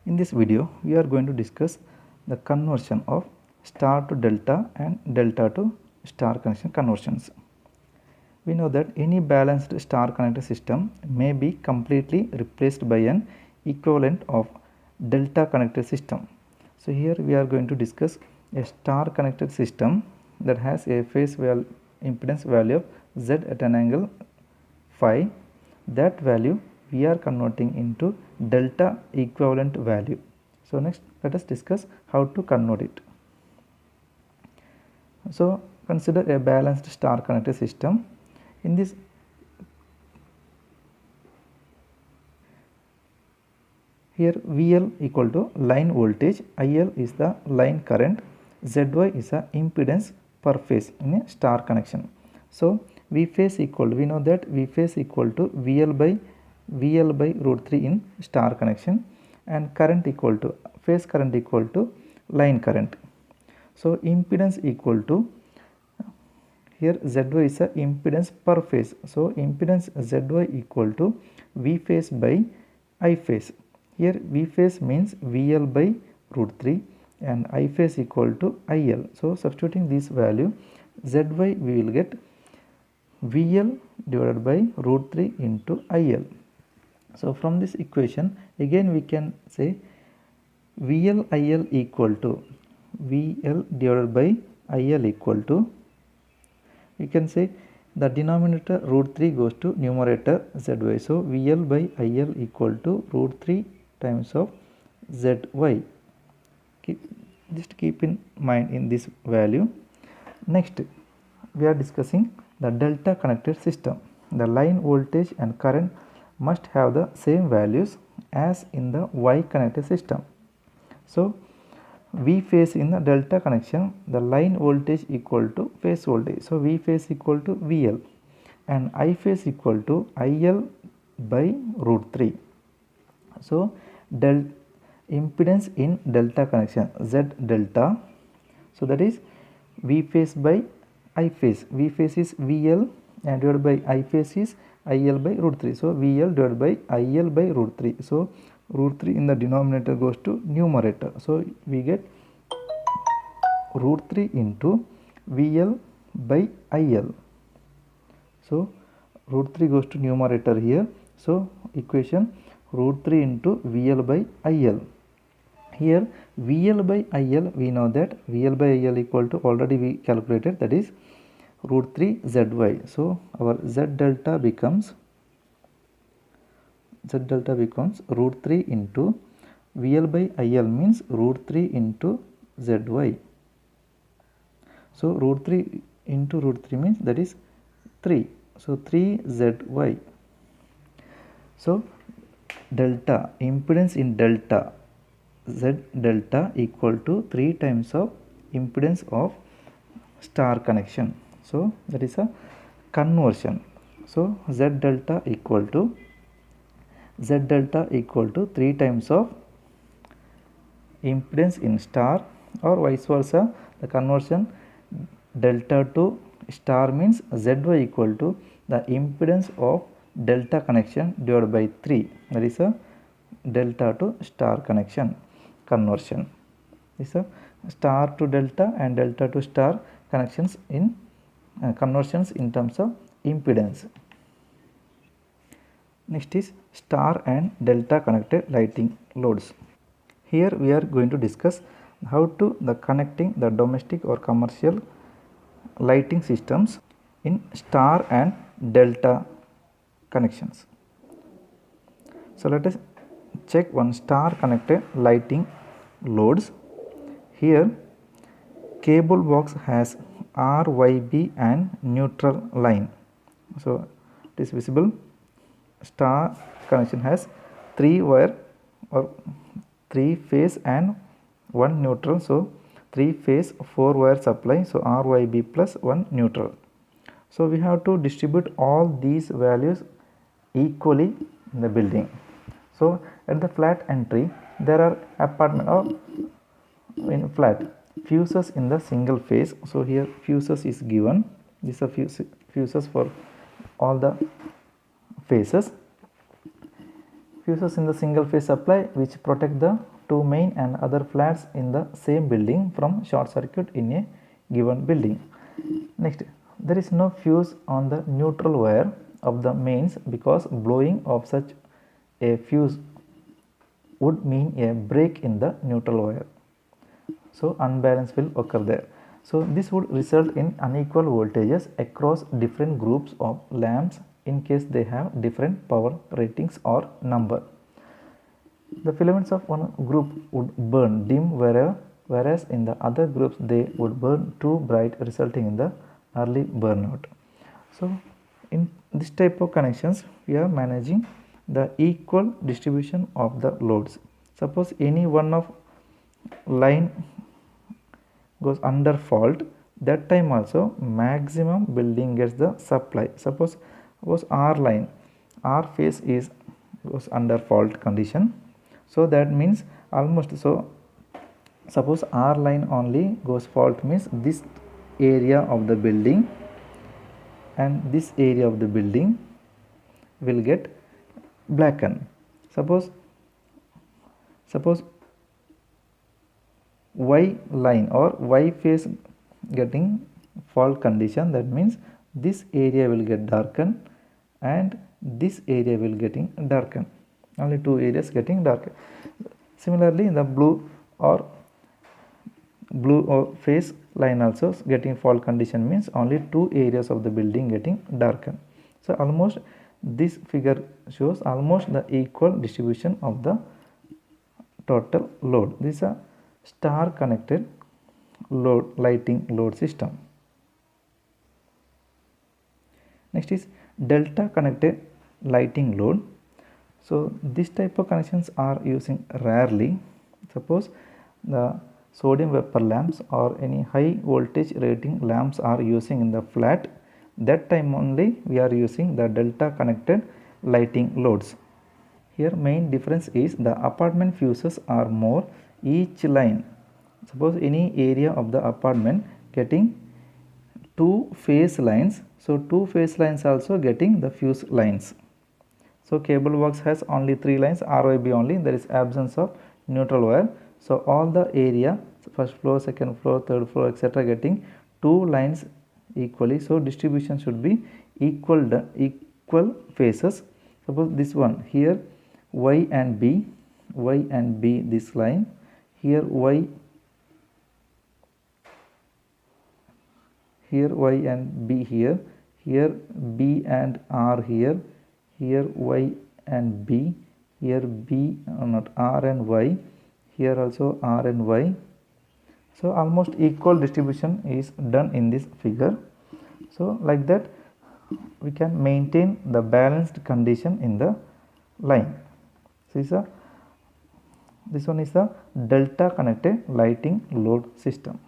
In this video, we are going to discuss the conversion of star to delta and delta to star connection conversions. We know that any balanced star connected system may be completely replaced by an equivalent of delta connected system. So here we are going to discuss a star connected system that has a phase impedance value of Z at an angle phi. That value we are converting into delta equivalent value. So next let us discuss how to convert it. So consider a balanced star connected system. In this here VL equal to line voltage, IL is the line current, ZY is the impedance per phase in a star connection. So V phase equal to, we know that V phase equal to VL by root 3 in star connection, and current equal to phase current equal to line current. So impedance equal to, here ZY is a impedance per phase. So impedance ZY equal to V phase by I phase. Here V phase means VL by root 3 and I phase equal to IL. So substituting this value, ZY we will get VL divided by root 3 into IL. So from this equation again we can say VL IL equal to VL divided by IL equal to, we can say the denominator root 3 goes to numerator ZY. So VL by IL equal to root 3 times of ZY. Just keep in mind in this value. Next we are discussing the delta connected system. The line voltage and current must have the same values as in the Y connected system. So V phase in the delta connection, the line voltage equal to phase voltage. So V phase equal to VL and I phase equal to IL by root 3. So impedance in delta connection Z delta, so that is V phase by I phase. V phase is VL and divided by I phase is IL by root 3. So VL divided by IL by root 3. So root 3 in the denominator goes to numerator. So we get root 3 into VL by IL. So root 3 goes to numerator here. So equation root 3 into VL by IL. Here VL by IL, we know that VL by IL equal to, already we calculated, that is root 3 ZY. So our Z delta becomes root 3 into VL by IL means root 3 into ZY. So root 3 into root 3 means that is 3. So 3 ZY. So delta, impedance in delta, Z delta equal to 3 times of impedance of star connection. So that is a conversion. So Z delta equal to 3 times of impedance in star, or vice versa. The conversion delta to star means ZY equal to the impedance of delta connection divided by 3. That is a delta to star connection conversion. This is a star to delta and delta to star connections in conversions in terms of impedance. Next is star and delta connected lighting loads. Here we are going to discuss how to connecting the domestic or commercial lighting systems in star and delta connections. So let us check one star connected lighting loads. Here cable box has RYB and neutral line. So it is visible. Star connection has 3 wire or 3 phase and 1 neutral. So 3 phase 4 wire supply. So RYB plus 1 neutral. So we have to distribute all these values equally in the building. So at the flat entry there are apartment or in flat fuses in the single phase. So here fuses is given. These are fuses for all the phases. Fuses in the single phase supply which protect the to main and other flats in the same building from short circuit in a given building. Next, there is no fuse on the neutral wire of the mains because blowing of such a fuse would mean a break in the neutral wire. So unbalance will occur there. So this would result in unequal voltages across different groups of lamps in case they have different power ratings or number. The filaments of one group would burn dim, whereas in the other groups they would burn too bright, resulting in the early burnout. So in this type of connections, we are managing the equal distribution of the loads. Suppose any one of line goes under fault, that time also maximum building gets the supply. Suppose R line, R phase goes under fault condition, so that means almost, so suppose R line only goes fault means this area of the building and this area of the building will get blackened. Suppose Y line or Y phase getting fault condition, that means this area will get darkened and this area will getting darkened, only two areas getting darkened. Similarly, in the blue or phase line also getting fault condition means only two areas of the building getting darkened. So almost this figure shows almost the equal distribution of the total load. This is a star connected lighting load system. Next is delta connected lighting load. So this type of connections are using rarely. Suppose the sodium vapor lamps or any high voltage rating lamps are using in the flat, that time only we are using the delta connected lighting loads. Here main difference is the apartment fuses are more. Each line, suppose any area of the apartment getting two phase lines, so two phase lines also getting the fuse lines. So cable works has only three lines, RYB only, there is absence of neutral wire. So all the area, first floor, second floor, third floor, etc. getting two lines equally. So distribution should be equal phases. Suppose this one here Y and B this line, here Y and B here B and R here Y and B, here B not R and Y, here also R and Y. So almost equal distribution is done in this figure. So like that we can maintain the balanced condition in the line. So this one is the delta connected lighting load system.